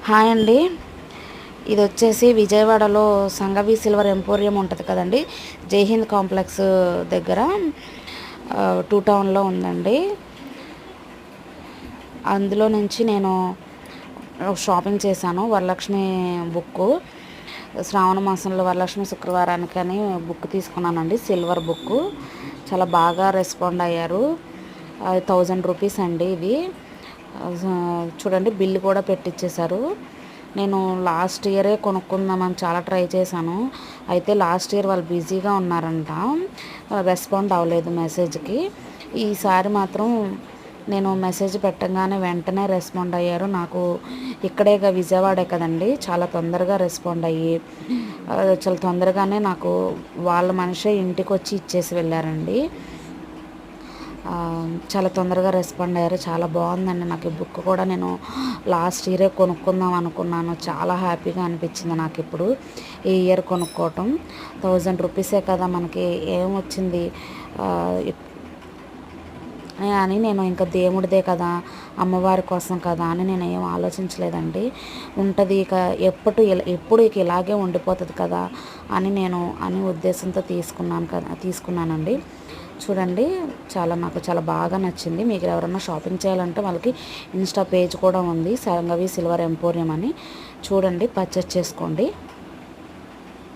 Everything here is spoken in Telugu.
హాయ్ అండి. ఇది వచ్చేసి విజయవాడలో సంగవి సిల్వర్ ఎంపోరియం ఉంటుంది కదండి, జైహింద్ కాంప్లెక్స్ దగ్గర టూ టౌన్లో ఉందండి. అందులో నుంచి నేను షాపింగ్ చేశాను. వరలక్ష్మి బుక్, శ్రావణ మాసంలో వరలక్ష్మి శుక్రవారానికని బుక్ తీసుకున్నానండి. సిల్వర్ బుక్ చాలా బాగా రెస్పాండ్ అయ్యారు. 1000 రూపీస్ అండి ఇది. చూడండి, బిల్లు కూడా పెట్టించేశారు. నేను లాస్ట్ ఇయరే కొనుక్కుందామని చాలా ట్రై చేశాను. అయితే లాస్ట్ ఇయర్ వాళ్ళు బిజీగా ఉన్నారంట, రెస్పాండ్ అవ్వలేదు మెసేజ్కి. ఈసారి మాత్రం నేను మెసేజ్ పెట్టగానే వెంటనే రెస్పాండ్ అయ్యారు. నాకు ఇక్కడేగా విజయవాడే కదండి, చాలా తొందరగా రెస్పాండ్ అయ్యి చాలా తొందరగానే నాకు వాళ్ళ మనిషే ఇంటికి వచ్చి ఇచ్చేసి వెళ్ళారండి. చాలా తొందరగా రెస్పాండ్ అయ్యారు. చాలా బాగుందండి. నాకు ఈ బుక్ కూడా నేను లాస్ట్ ఇయరే కొనుక్కుందాం అనుకున్నాను. చాలా హ్యాపీగా అనిపించింది నాకు ఇప్పుడు ఈ ఇయర్ కొనుక్కోవటం. 1000 రూపీసే కదా, మనకి ఏమొచ్చింది అని నేను ఇంకా దేవుడిదే కదా, అమ్మవారి కోసం కదా అని నేను ఏం ఆలోచించలేదండి. ఉంటుంది ఇక ఎప్పుడు ఇక ఇలాగే ఉండిపోతుంది కదా అని ఉద్దేశంతో తీసుకున్నానండి. చూడండి, నాకు చాలా బాగా నచ్చింది. మీకు ఎవరైనా షాపింగ్ చేయాలంటే వాళ్ళకి ఇన్స్టా పేజ్ కూడా ఉంది, సంగవి సిల్వర్ ఎంపోరియం అని. చూడండి, పర్చేస్ చేసుకోండి.